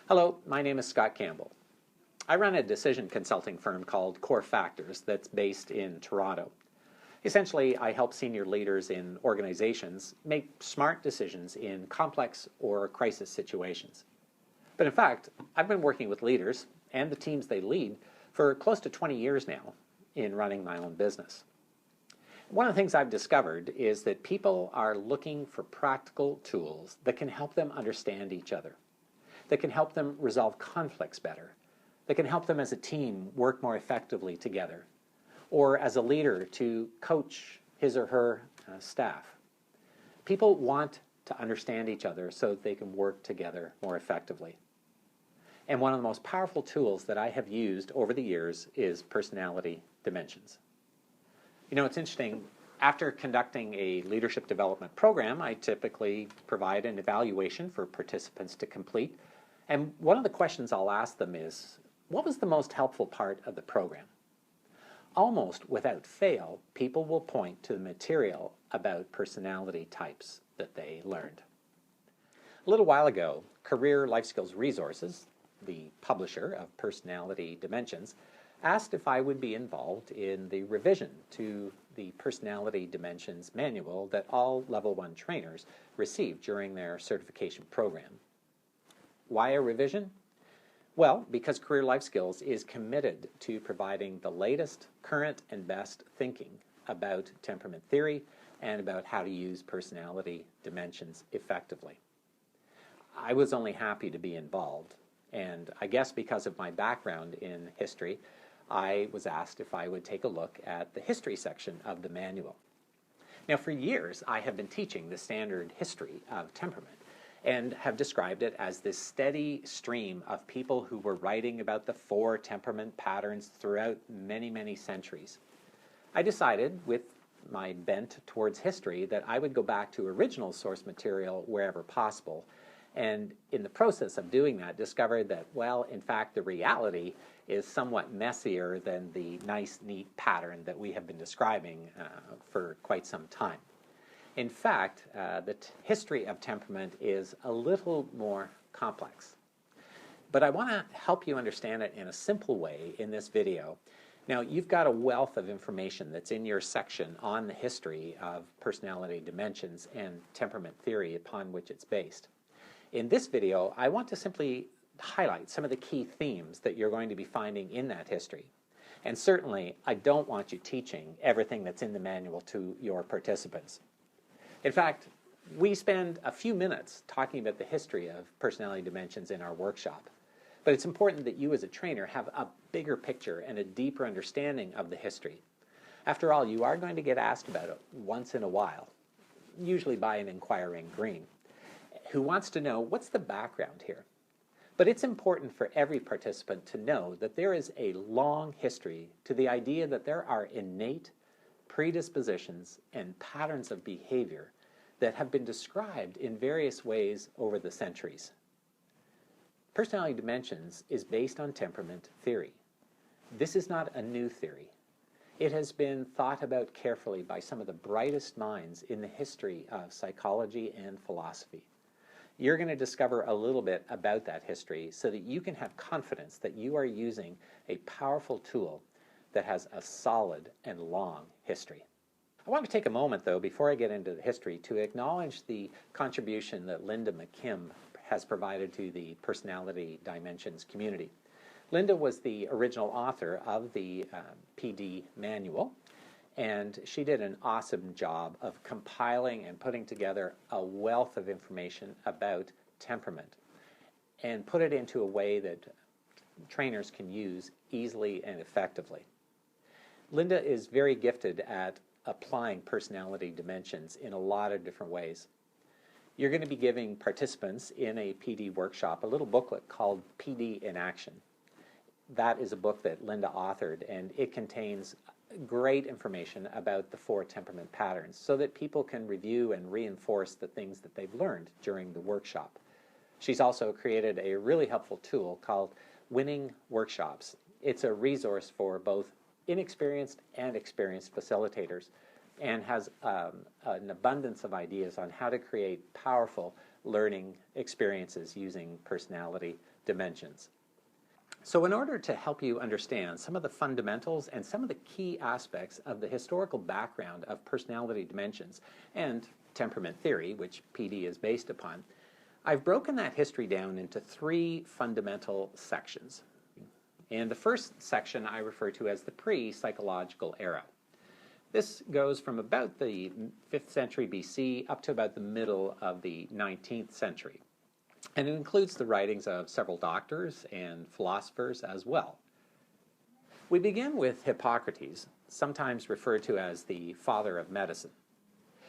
Hello, my name is Scott Campbell. I run a decision consulting firm called Core Factors that's based in Toronto. Essentially, I help senior leaders in organizations make smart decisions in complex or crisis situations. But in fact, I've been working with leaders and the teams they lead for close to 20 years now in running my own business. One of the things I've discovered is that people are looking for practical tools that can help them understand each other, that can help them resolve conflicts better, that can help them as a team work more effectively together, or as a leader to coach his or her staff. People want to understand each other so that they can work together more effectively. And one of the most powerful tools that I have used over the years is personality dimensions. You know, it's interesting. After conducting a leadership development program, I typically provide an evaluation for participants to complete. And one of the questions I'll ask them is, what was the most helpful part of the program? Almost without fail, people will point to the material about personality types that they learned. A little while ago, Career LifeSkills Resources, the publisher of Personality Dimensions, asked if I would be involved in the revision to the Personality Dimensions manual that all Level 1 trainers receive during their certification program. Why a revision? Well, because Career Life Skills is committed to providing the latest, current, and best thinking about temperament theory and about how to use personality dimensions effectively. I was only happy to be involved, and I guess because of my background in history, I was asked if I would take a look at the history section of the manual. Now, for years, I have been teaching the standard history of temperament and have described it as this steady stream of people who were writing about the 4 temperament patterns throughout many, many centuries. I decided, with my bent towards history, that I would go back to original source material wherever possible, and in the process of doing that, discovered that, well, in fact, the reality is somewhat messier than the nice, neat pattern that we have been describing for quite some time. In fact, the history of temperament is a little more complex. But I want to help you understand it in a simple way in this video. Now, you've got a wealth of information that's in your section on the history of personality dimensions and temperament theory upon which it's based. In this video, I want to simply highlight some of the key themes that you're going to be finding in that history. And certainly, I don't want you teaching everything that's in the manual to your participants. In fact, we spend a few minutes talking about the history of personality dimensions in our workshop. But it's important that you as a trainer have a bigger picture and a deeper understanding of the history. After all, you are going to get asked about it once in a while, usually by an inquiring green, who wants to know what's the background here. But it's important for every participant to know that there is a long history to the idea that there are innate predispositions and patterns of behavior that have been described in various ways over the centuries. Personality dimensions is based on temperament theory. This is not a new theory. It has been thought about carefully by some of the brightest minds in the history of psychology and philosophy. You're going to discover a little bit about that history so that you can have confidence that you are using a powerful tool that has a solid and long history. I want to take a moment, though, before I get into the history, to acknowledge the contribution that Linda McKim has provided to the Personality Dimensions community. Linda was the original author of the PD manual, and she did an awesome job of compiling and putting together a wealth of information about temperament and put it into a way that trainers can use easily and effectively. Linda is very gifted at applying personality dimensions in a lot of different ways. You're going to be giving participants in a PD workshop a little booklet called PD in Action. That is a book that Linda authored, and it contains great information about the 4 temperament patterns so that people can review and reinforce the things that they've learned during the workshop. She's also created a really helpful tool called Winning Workshops. It's a resource for both inexperienced and experienced facilitators, and has an abundance of ideas on how to create powerful learning experiences using personality dimensions. So in order to help you understand some of the fundamentals and some of the key aspects of the historical background of personality dimensions and temperament theory, which PD is based upon, I've broken that history down into three fundamental sections. And the first section I refer to as the pre-psychological era. This goes from about the 5th century BC up to about the middle of the 19th century. And it includes the writings of several doctors and philosophers as well. We begin with Hippocrates, sometimes referred to as the father of medicine.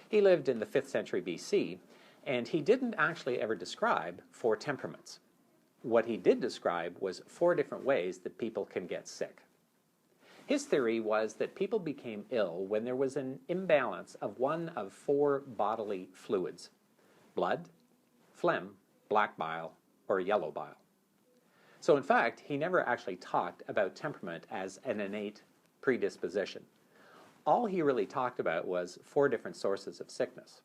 He lived in the 5th century BC, and he didn't actually ever describe 4 temperaments. What he did describe was 4 different ways that people can get sick. His theory was that people became ill when there was an imbalance of one of 4 bodily fluids: blood, phlegm, black bile, or yellow bile. So in fact, he never actually talked about temperament as an innate predisposition. All he really talked about was 4 different sources of sickness.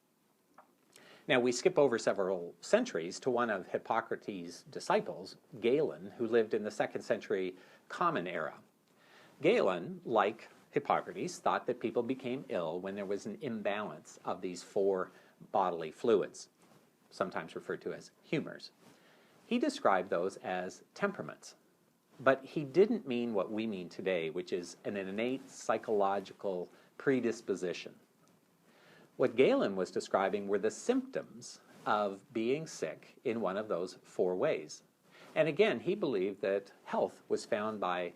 Now, we skip over several centuries to one of Hippocrates' disciples, Galen, who lived in the 2nd century Common Era. Galen, like Hippocrates, thought that people became ill when there was an imbalance of these 4 bodily fluids, sometimes referred to as humors. He described those as temperaments, but he didn't mean what we mean today, which is an innate psychological predisposition. What Galen was describing were the symptoms of being sick in one of those 4 ways. And again, he believed that health was found by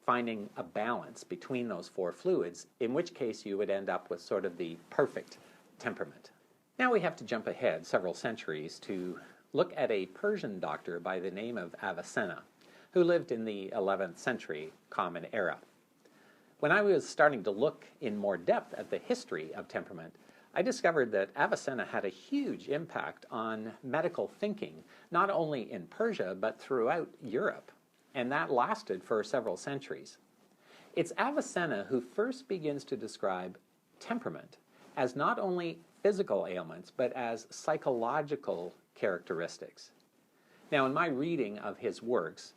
finding a balance between those 4 fluids, in which case you would end up with sort of the perfect temperament. Now we have to jump ahead several centuries to look at a Persian doctor by the name of Avicenna, who lived in the 11th century Common Era. When I was starting to look in more depth at the history of temperament, I discovered that Avicenna had a huge impact on medical thinking, not only in Persia, but throughout Europe, and that lasted for several centuries. It's Avicenna who first begins to describe temperament as not only physical ailments, but as psychological characteristics. Now, in my reading of his works,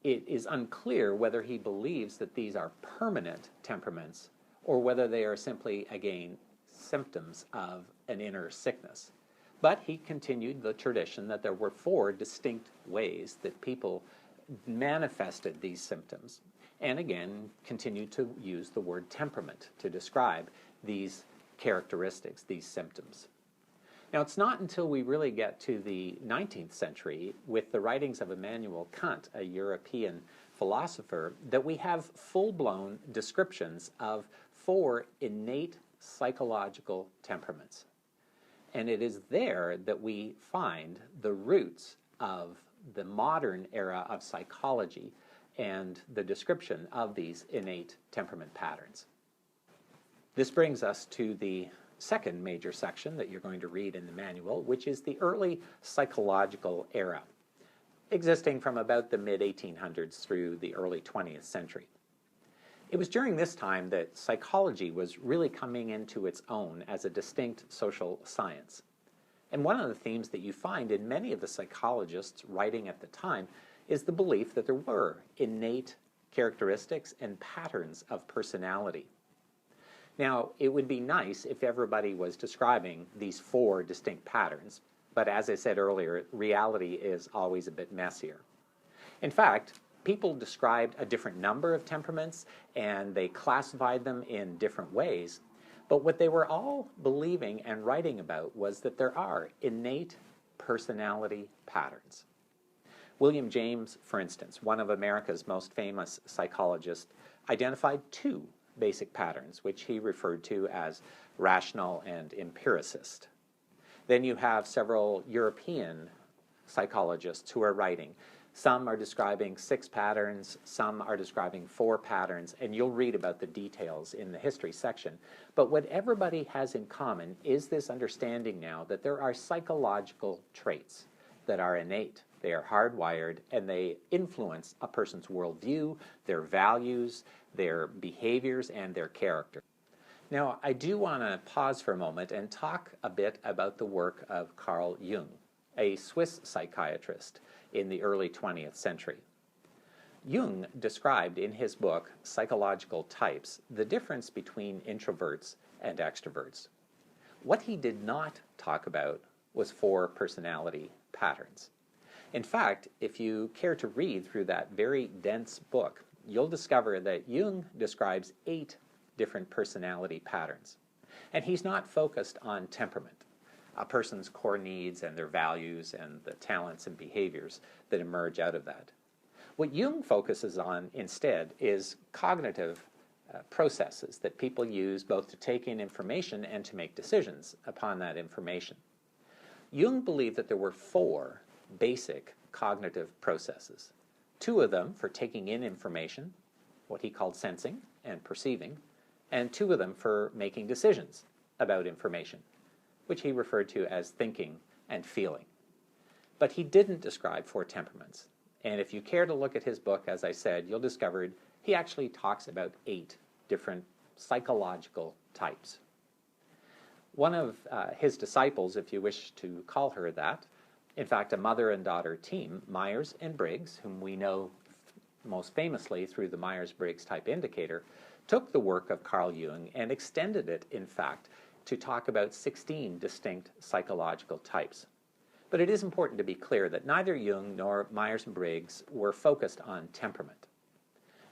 it is unclear whether he believes that these are permanent temperaments or whether they are simply, again, symptoms of an inner sickness. But he continued the tradition that there were 4 distinct ways that people manifested these symptoms, and again continued to use the word temperament to describe these characteristics, these symptoms. Now, it's not until we really get to the 19th century with the writings of Immanuel Kant, a European philosopher, that we have full-blown descriptions of 4 innate psychological temperaments. And it is there that we find the roots of the modern era of psychology and the description of these innate temperament patterns. This brings us to the second major section that you're going to read in the manual, which is the early psychological era, existing from about the mid-1800s through the early 20th century. It was during this time that psychology was really coming into its own as a distinct social science. And one of the themes that you find in many of the psychologists writing at the time is the belief that there were innate characteristics and patterns of personality. Now, it would be nice if everybody was describing these 4 distinct patterns, but as I said earlier, reality is always a bit messier. In fact, people described a different number of temperaments and they classified them in different ways, but what they were all believing and writing about was that there are innate personality patterns. William James, for instance, one of America's most famous psychologists, identified 2 basic patterns, which he referred to as rational and empiricist. Then you have several European psychologists who are writing. Some are describing 6 patterns, some are describing 4 patterns, and you'll read about the details in the history section. But what everybody has in common is this understanding now that there are psychological traits that are innate. They are hardwired, and they influence a person's worldview, their values, their behaviors, and their character. Now, I do want to pause for a moment and talk a bit about the work of Carl Jung. a Swiss psychiatrist in the early 20th century. Jung described in his book, Psychological Types, the difference between introverts and extroverts. What he did not talk about was 4 personality patterns. In fact, if you care to read through that very dense book, you'll discover that Jung describes 8 different personality patterns. And he's not focused on temperament, a person's core needs and their values and the talents and behaviors that emerge out of that. What Jung focuses on instead is cognitive processes that people use both to take in information and to make decisions upon that information. Jung believed that there were 4 basic cognitive processes. 2 of them for taking in information, what he called sensing and perceiving, and 2 of them for making decisions about information, which he referred to as thinking and feeling. But he didn't describe 4 temperaments. And if you care to look at his book, as I said, you'll discover he actually talks about 8 different psychological types. One of his disciples, if you wish to call her that, in fact, a mother and daughter team, Myers and Briggs, whom we know most famously through the Myers-Briggs type indicator, took the work of Carl Jung and extended it, in fact, to talk about 16 distinct psychological types. But it is important to be clear that neither Jung nor Myers and Briggs were focused on temperament.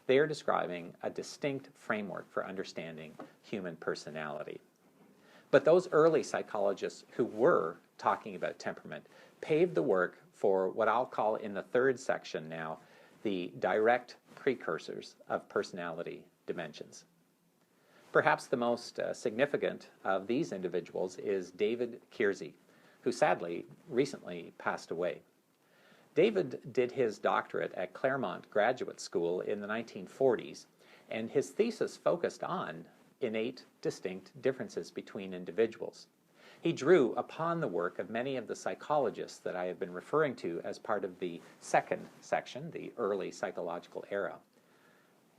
They are describing a distinct framework for understanding human personality. But those early psychologists who were talking about temperament paved the work for what I'll call in the 3rd section now, the direct precursors of personality dimensions. Perhaps the most significant of these individuals is David Kiersey, who sadly recently passed away. David did his doctorate at Claremont Graduate School in the 1940s, and his thesis focused on innate, distinct differences between individuals. He drew upon the work of many of the psychologists that I have been referring to as part of the 2nd section, the early psychological era.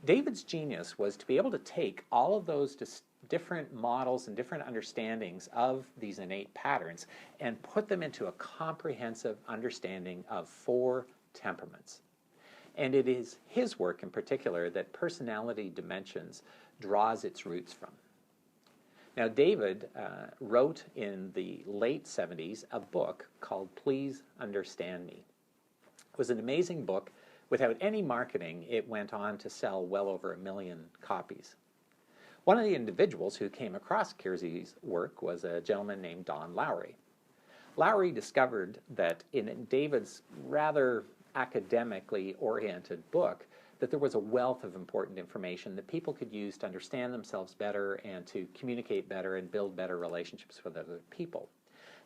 David's genius was to be able to take all of those different models and different understandings of these innate patterns and put them into a comprehensive understanding of 4 temperaments. And it is his work in particular that Personality Dimensions draws its roots from. Now, David wrote in the late 70s a book called Please Understand Me. It was an amazing book. Without any marketing, it went on to sell well over 1 million copies. One of the individuals who came across Kiersey's work was a gentleman named Don Lowry. Lowry discovered that in David's rather academically oriented book, that there was a wealth of important information that people could use to understand themselves better and to communicate better and build better relationships with other people.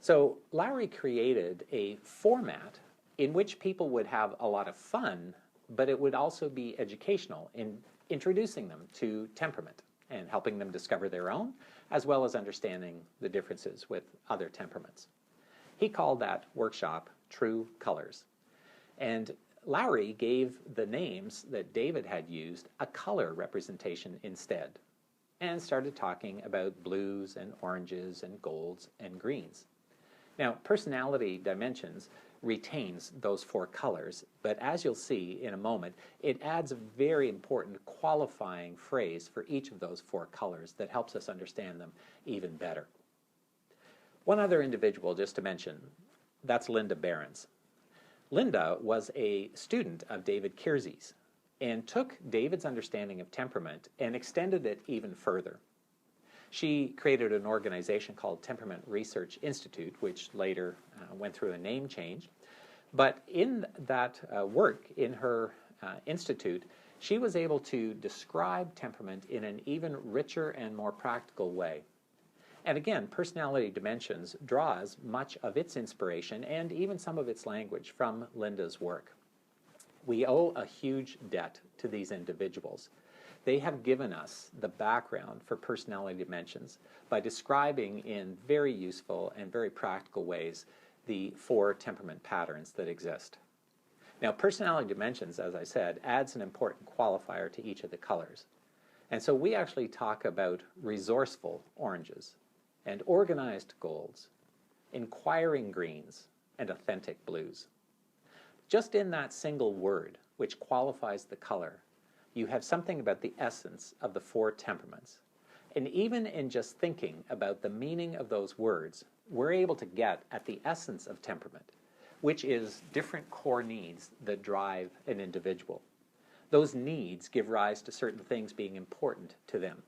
So Lowry created a format in which people would have a lot of fun, but it would also be educational in introducing them to temperament and helping them discover their own, as well as understanding the differences with other temperaments. He called that workshop True Colors. And Lowry gave the names that David had used a color representation instead, and started talking about blues and oranges and golds and greens. Now, Personality Dimensions retains those 4 colors, but as you'll see in a moment, it adds a very important qualifying phrase for each of those 4 colors that helps us understand them even better. One other individual just to mention, that's Linda Behrens. Linda was a student of David Kiersey's and took David's understanding of temperament and extended it even further. She created an organization called Temperament Research Institute, which later went through a name change. But in that work in her institute, she was able to describe temperament in an even richer and more practical way. And again, Personality Dimensions draws much of its inspiration and even some of its language from Linda's work. We owe a huge debt to these individuals. They have given us the background for Personality Dimensions by describing in very useful and very practical ways the 4 temperament patterns that exist. Now, Personality Dimensions, as I said, adds an important qualifier to each of the colors. And so we actually talk about resourceful oranges and organized golds, inquiring greens, and authentic blues. Just in that single word, which qualifies the color, you have something about the essence of the four temperaments. And even in just thinking about the meaning of those words, we're able to get at the essence of temperament, which is different core needs that drive an individual. Those needs give rise to certain things being important to them.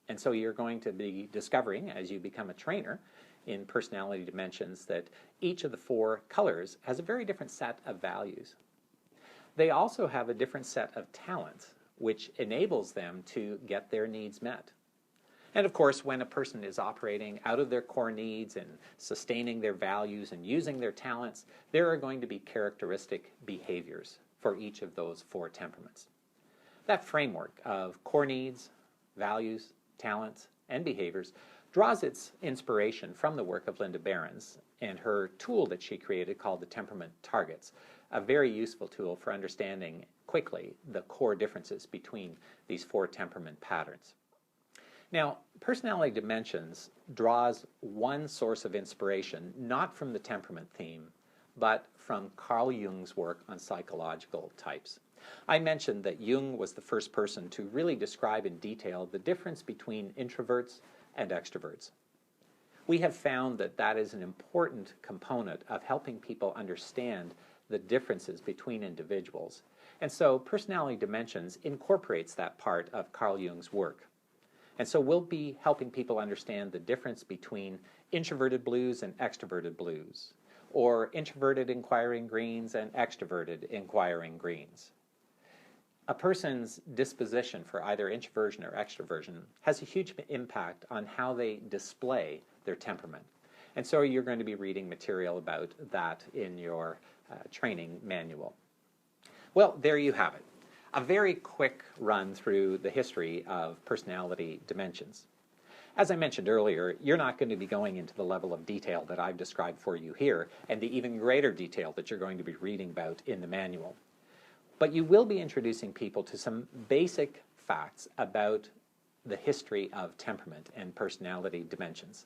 And so you're going to be discovering, as you become a trainer in personality dimensions, that each of the four colors has a very different set of values. They also have a different set of talents, which enables them to get their needs met. And of course, when a person is operating out of their core needs and sustaining their values and using their talents, there are going to be characteristic behaviors for each of those four temperaments. That framework of core needs, values, talents, and behaviors draws its inspiration from the work of Linda Behrens and her tool that she created called the Temperament Targets, a very useful tool for understanding quickly the core differences between these four temperament patterns. Now, Personality Dimensions draws one source of inspiration, not from the temperament theme, but from Carl Jung's work on psychological types. I mentioned that Jung was the first person to really describe in detail the difference between introverts and extroverts. We have found that that is an important component of helping people understand the differences between individuals. And so Personality Dimensions incorporates that part of Carl Jung's work. And so we'll be helping people understand the difference between introverted blues and extroverted blues, or introverted inquiring greens and extroverted inquiring greens. A person's disposition for either introversion or extroversion has a huge impact on how they display their temperament. And so you're going to be reading material about that in your training manual. Well, there you have it. A very quick run through the history of personality dimensions. As I mentioned earlier, you're not going to be going into the level of detail that I've described for you here, and the even greater detail that you're going to be reading about in the manual. But you will be introducing people to some basic facts about the history of temperament and personality dimensions.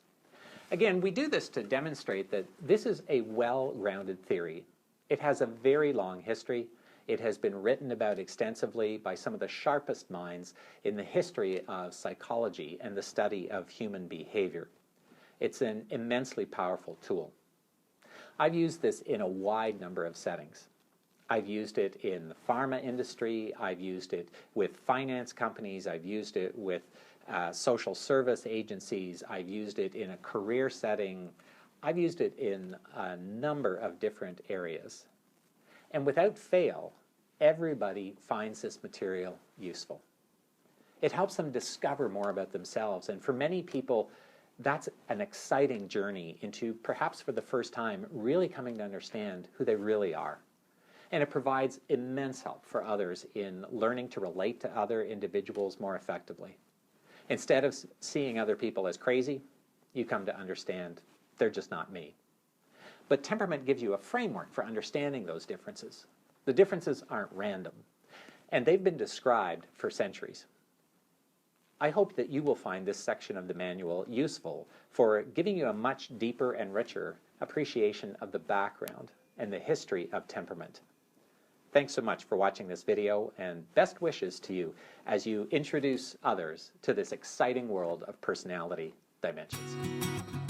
Again, we do this to demonstrate that this is a well-grounded theory. It has a very long history. It has been written about extensively by some of the sharpest minds in the history of psychology and the study of human behavior. It's an immensely powerful tool. I've used this in a wide number of settings. I've used it in the pharma industry, I've used it with finance companies, I've used it with social service agencies, I've used it in a career setting, I've used it in a number of different areas. And without fail, everybody finds this material useful. It helps them discover more about themselves, and for many people, that's an exciting journey into, perhaps for the first time, really coming to understand who they really are. And it provides immense help for others in learning to relate to other individuals more effectively. Instead of seeing other people as crazy, you come to understand they're just not me. But temperament gives you a framework for understanding those differences. The differences aren't random, and they've been described for centuries. I hope that you will find this section of the manual useful for giving you a much deeper and richer appreciation of the background and the history of temperament. Thanks so much for watching this video, and best wishes to you as you introduce others to this exciting world of personality dimensions.